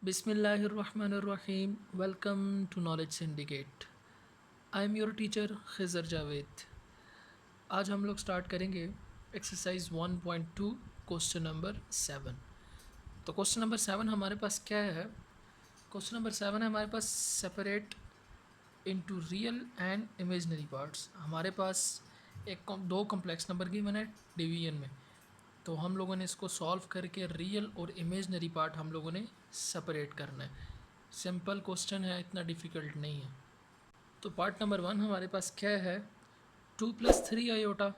बिस्मिल्लाहिर्रहमानिर्रहीम। Welcome to Knowledge Syndicate. I am your teacher Khizar Javed. आज हम लोग स्टार्ट करेंगे एक्सरसाइज 1.2 क्वेश्चन नंबर 7। तो क्वेश्चन नंबर 7 हमारे पास क्या है? क्वेश्चन नंबर 7 है हमारे पास separate into real and imaginary parts. हमारे पास दो कॉम्प्लेक्स नंबर गिवन है डिवीजन में, तो हम लोगों ने इसको सॉल्व करके रियल और इमेजनरी पार्ट हम लोगों ने सेपरेट करना है। सिंपल क्वेश्चन है, इतना डिफ़िकल्ट नहीं है। तो पार्ट नंबर 1 हमारे पास क्या है? 2 + 3 iota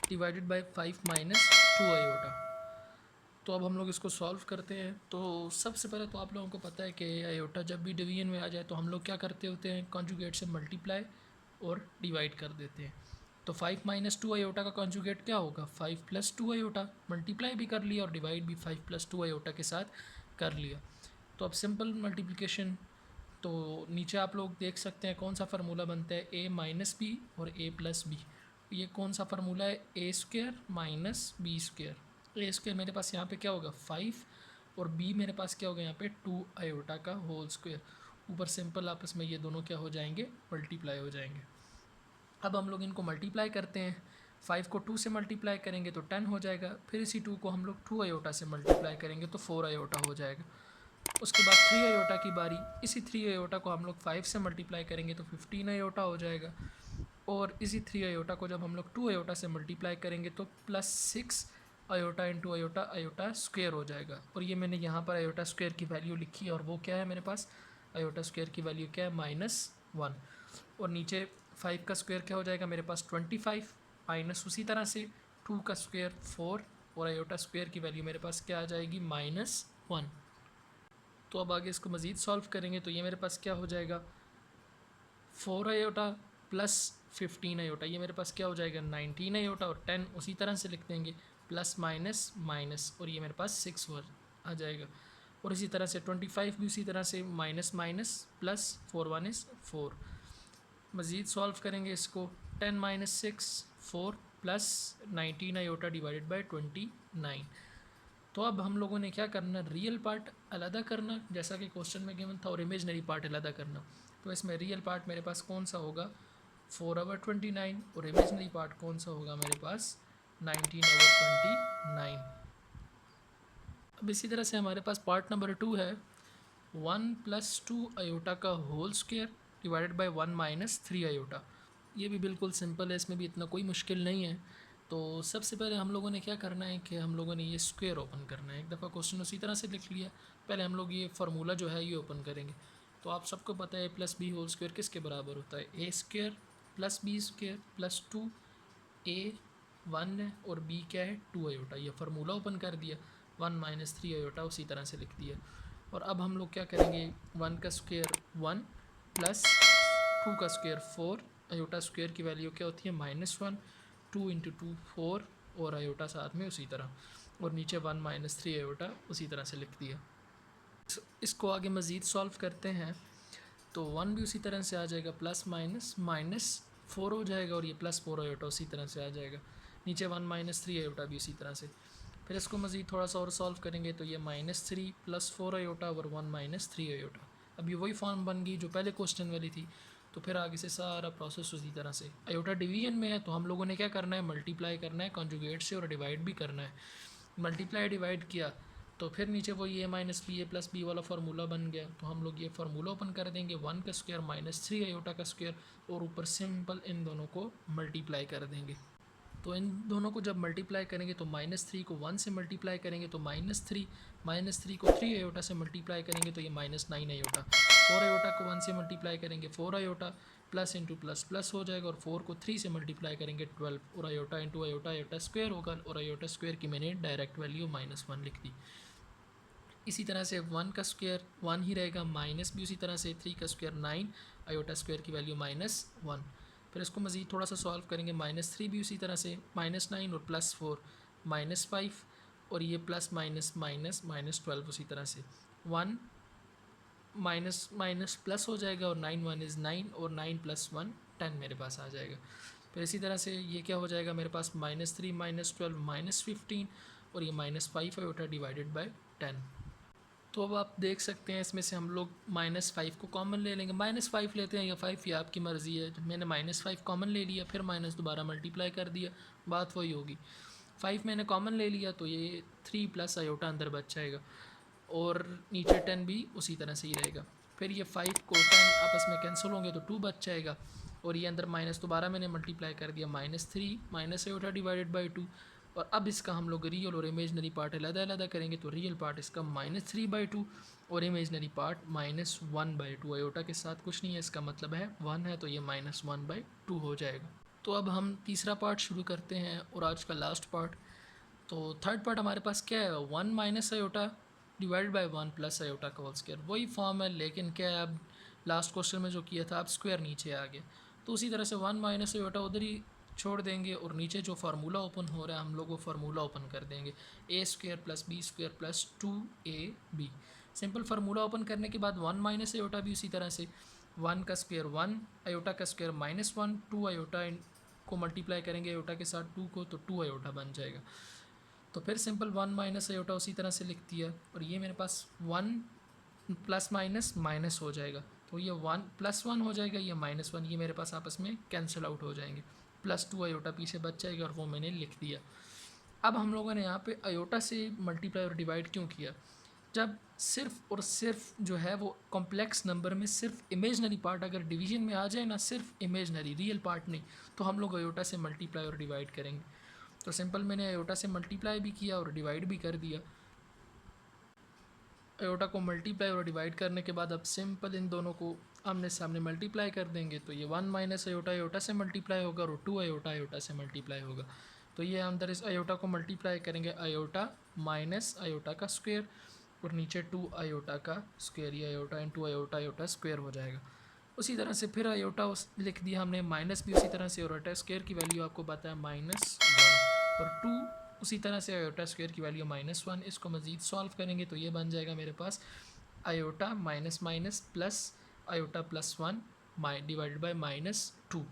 divided by 5 minus 2 iota. तो अब हम लोग इसको सॉल्व करते हैं। तो सबसे पहले तो आप लोगों को पता है कि आयोटा जब भी डिवीजन में आ जाए तो हम लोग क्या करते होते हैं, कॉन्जुगेट से मल्टीप्लाई और डिवाइड कर देते हैं। तो 5 माइनस 2 आयोटा का कॉन्जुगेट क्या होगा? 5 + 2 आयोटा। मल्टीप्लाई भी कर लिया और डिवाइड भी 5 + 2 आयोटा के साथ कर लिया। तो अब सिंपल मल्टीप्लिकेशन, तो नीचे आप लोग देख सकते हैं कौन सा फार्मूला बनता है, a माइनस बी और a प्लस बी। ये कौन सा फार्मूला है? ए स्क्वेयर माइनस बी स्क्वेयर। ए स्क्वेयर मेरे पास यहाँ पे क्या होगा? 5 और b मेरे पास क्या होगा यहाँ पे? 2 आयोटा का होल स्क्वेयर। ऊपर सिंपल आपस में ये दोनों क्या हो जाएंगे? मल्टीप्लाई हो जाएंगे। अब हम लोग इनको मल्टीप्लाई करते हैं। 5 को 2 से मल्टीप्लाई करेंगे तो 10 हो जाएगा। फिर इसी 2 को हम लोग 2 आयोटा से मल्टीप्लाई करेंगे तो 4 आयोटा हो जाएगा। उसके बाद 3 आयोटा की बारी। इसी 3 आयोटा को हम लोग 5 से मल्टीप्लाई करेंगे तो 15 आयोटा हो जाएगा। और इसी 3 आयोटा को जब हम लोग 2 आयोटा से मल्टीप्लाई करेंगे तो +6 iota into iota iota square हो जाएगा। और ये मैंने यहाँ पर आयोटा स्क्वेयर की वैल्यू लिखी है, और वो क्या है मेरे पास? आयोटा स्क्वेयर की वैल्यू क्या है? -1। और नीचे 5 का स्क्वेयर क्या हो जाएगा मेरे पास? 25 माइनस उसी तरह से 2 का स्क्वेयर 4, और आयोटा स्क्वेयर की वैल्यू मेरे पास क्या आ जाएगी? -1। तो अब आगे इसको मज़ीद सॉल्व करेंगे तो ये मेरे पास क्या हो जाएगा? 4 आयोटा प्लस 15 आयोटा, ये मेरे पास क्या हो जाएगा? 19 आयोटा। और 10 उसी तरह से लिख देंगे, प्लस माइनस माइनस, और ये मेरे पास 6 आ जाएगा। और इसी तरह से 25 भी उसी तरह से माइनस माइनस प्लस 4 1 इज़ 4। मज़ीद सॉल्व करेंगे इसको। 10 minus 6 4 plus 19 iota divided by 29। तो अब हम लोगों ने क्या करना? रियल पार्ट अलहदा करना, जैसा कि क्वेश्चन में गिवन था, और इमेजनरी पार्ट अलहदा करना। तो इसमें रियल पार्ट मेरे पास कौन सा होगा? 4/29। और इमेजनरी पार्ट कौन सा होगा मेरे पास? 19/29। अब इसी तरह से हमारे पास पार्ट नंबर 2 है। 1 + 2 आयोटा का whole square divided by 1 minus 3 iota. ये भी बिल्कुल सिंपल है, इसमें भी इतना कोई मुश्किल नहीं है। तो सबसे पहले हम लोगों ने क्या करना है कि हम लोगों ने ये स्क्वेयर ओपन करना है। एक दफ़ा क्वेश्चन उसी तरह से लिख लिया, पहले हम लोग ये फार्मूला जो है ये ओपन करेंगे। तो आप सबको पता है a + b होल स्क्वेयर किसके बराबर होता है? a square plus B square plus 2। a 1 है और b क्या है? 2 आयोटा। ये फार्मूला ओपन कर दिया। 1 माइनस 3 आयोटा उसी तरह से लिख दिया। और अब हम लोग क्या करेंगे? 1 का स्क्वेयर 1 प्लस 2 का स्क्वेयर 4। आयोटा स्क्वेयर की वैल्यू क्या होती है? -1। 2 इंटू 2 4, और आयोटा साथ में उसी तरह, और नीचे 1 माइनस 3 आयोटा उसी तरह से लिख दिया। इसको आगे मज़ीद सॉल्व करते हैं तो 1 भी उसी तरह से आ जाएगा, प्लस माइनस -4 हो जाएगा, और ये +4 आयोटा उसी तरह से आ जाएगा। नीचे 1 माइनस 3 आयोटा भी उसी तरह से। फिर इसको मज़ीद थोड़ा सा और सॉल्व करेंगे तो ये -3 + 4 आयोटा और 1 माइनस 3 आयोटा। अब ये वही फॉर्म बन गई जो पहले क्वेश्चन वाली थी। तो फिर आगे से सारा प्रोसेस उसी तरह से। आयोटा डिवीजन में है तो हम लोगों ने क्या करना है? मल्टीप्लाई करना है कॉन्जुगेट से, और डिवाइड भी करना है। मल्टीप्लाई डिवाइड किया तो फिर नीचे वही a minus B a plus B वाला फार्मूला बन गया। तो हम लोग ये फार्मूला ओपन कर देंगे। 1 का स्क्वायर -3 आयोटा का स्क्वायर, और ऊपर सिंपल इन दोनों को मल्टीप्लाई कर देंगे। तो इन दोनों को जब मल्टीप्लाई करेंगे तो -3 को 1 से मल्टीप्लाई करेंगे तो -3, -3 को 3 आयोटा से मल्टीप्लाई करेंगे तो ये -9 आयोटा। 4 आयोटा को 1 से मल्टीप्लाई करेंगे 4 iota, plus into plus plus हो जाएगा, और 4 को 3 से मल्टीप्लाई करेंगे 12, और iota into iota iota square होगा, और आयोटा स्क्वायर की मैंने डायरेक्ट वैल्यू -1 लिख दी। इसी तरह से 1 का स्क्वायर 1 ही रहेगा, माइनस भी उसी तरह से 3 का स्क्वायर 9, आयोटा स्क्वायर की वैल्यू -1। फिर इसको मज़ीद थोड़ा सा सॉल्व करेंगे। -3 भी उसी तरह से, -9 और +4 -5, और ये प्लस माइनस माइनस -12 उसी तरह से। 1 माइनस माइनस प्लस हो जाएगा, और 9 1 इज़ 9, और 9 + 1 10 मेरे पास आ जाएगा। फिर इसी तरह से ये क्या हो जाएगा मेरे पास? -3 -12 -15, और ये -5 आयोटा डिवाइडेड बाई 10। तो अब आप देख सकते हैं इसमें से हम लोग -5 को कॉमन ले लेंगे। -5 लेते हैं या 5, ये आपकी मर्ज़ी है। मैंने -5 कॉमन ले लिया, फिर माइनस दोबारा मल्टीप्लाई कर दिया, बात वही होगी। 5 मैंने कॉमन ले लिया तो ये 3 प्लस आयोटा अंदर बच जाएगा और नीचे 10 भी उसी तरह से ही रहेगा। फिर ये 5 को 10 आपस में कैंसिल होंगे तो 2 बच जाएगा और ये अंदर माइनस दोबारा मैंने मल्टीप्लाई कर दिया, -3 माइनस आयोटा डिवाइडेड बाई 2। और अब इसका हम लोग रियल और इमेजनरी पार्ट अलग-अलग करेंगे तो रियल पार्ट इसका -3/2 और इमेजनरी पार्ट -1/2। आयोटा के साथ कुछ नहीं है, इसका मतलब है 1 है तो ये -1/2 हो जाएगा। तो अब हम तीसरा पार्ट शुरू करते हैं और आज का लास्ट पार्ट। तो थर्ड पार्ट हमारे पास क्या है, 1 minus iota divided by 1 plus iota का होल स्क्वायर। वही फॉर्म है, लेकिन क्या है अब लास्ट क्वेश्चन में जो किया था अब स्क्वायर नीचे आ गया, तो उसी तरह से 1 माइनस आयोटा उधर ही छोड़ देंगे और नीचे जो फार्मूला ओपन हो रहा है हम लोग वो फार्मूला ओपन कर देंगे, a square plus b square plus 2ab। Simple formula open करने के बाद 1 माइनस आयोटा भी उसी तरह से 1 का स्क्वायर 1, आयोटा का स्क्वायर -1, 2 आयोटा को मल्टीप्लाई करेंगे आयोटा के साथ 2 को, तो 2 आयोटा बन जाएगा। तो फिर सिंपल 1 माइनस आयोटा उसी तरह से लिख दिया और ये मेरे पास 1 प्लस माइनस माइनस हो जाएगा, तो ये 1 +1 हो जाएगा, ये -1, ये मेरे पास आपस में कैंसिल आउट हो जाएंगे, +2 आयोटा पीछे बच जाएगा और वो मैंने लिख दिया। अब हम लोगों ने यहाँ पे आयोटा से मल्टीप्लाई और डिवाइड क्यों किया, जब सिर्फ और सिर्फ जो है वो कॉम्प्लेक्स नंबर में सिर्फ इमेजनरी पार्ट अगर डिवीजन में आ जाए ना, सिर्फ इमेजनरी रियल पार्ट नहीं, तो हम लोग आयोटा से मल्टीप्लाई और डिवाइड करेंगे। तो सिंपल मैंने आयोटा से मल्टीप्लाई भी किया और डिवाइड भी कर दिया। आयोटा को मल्टीप्लाई और डिवाइड करने के बाद अब सिंपल इन दोनों को आमने सामने मल्टीप्लाई कर देंगे, तो ये 1 माइनस आयोटा आयोटा से मल्टीप्लाई होगा और 2 आयोटा आयोटा से मल्टीप्लाई होगा। तो ये अंदर इस आयोटा को मल्टीप्लाई करेंगे, आयोटा माइनस आयोटा का स्क्वायर और नीचे 2 आयोटा का स्क्वायर, ये iota into iota iota square हो जाएगा। उसी तरह से फिर आयोटा लिख दिया हमने, माइनस भी उसी तरह से, और आयोटा स्क्वायर की वैल्यू आपको पता है -1 और 2 उसी तरह से आयोटा स्क्वायर की वैल्यू -1। इसको मज़ीद सॉल्व करेंगे तो ये बन जाएगा मेरे पास iota minus minus plus iota +1 divided by -2।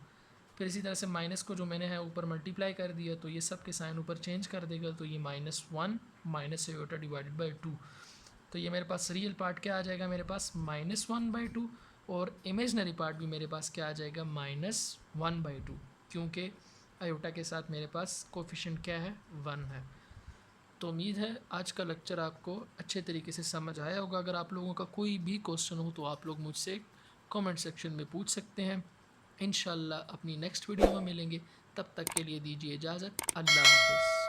फिर इसी तरह से माइनस को जो मैंने है ऊपर मल्टीप्लाई कर दिया तो ये सब के साइन ऊपर चेंज कर देगा, तो ये -1 माइनस आयोटा डिवाइडेड बाई 2। तो ये मेरे पास रियल पार्ट क्या आ जाएगा, मेरे पास -1/2 और इमेजनरी पार्ट भी मेरे पास क्या आ जाएगा, -1/2, क्योंकि आयोटा के साथ मेरे पास कोफिशिएंट क्या है, 1 है। तो उम्मीद है आज का लेक्चर आपको अच्छे तरीके से समझ आया होगा। अगर आप लोगों का कोई भी क्वेश्चन हो तो आप लोग मुझसे कमेंट सेक्शन में पूछ सकते हैं। इंशाल्लाह अपनी नेक्स्ट वीडियो में मिलेंगे, तब तक के लिए दीजिए इजाज़त। अल्लाह हाफ़िज़।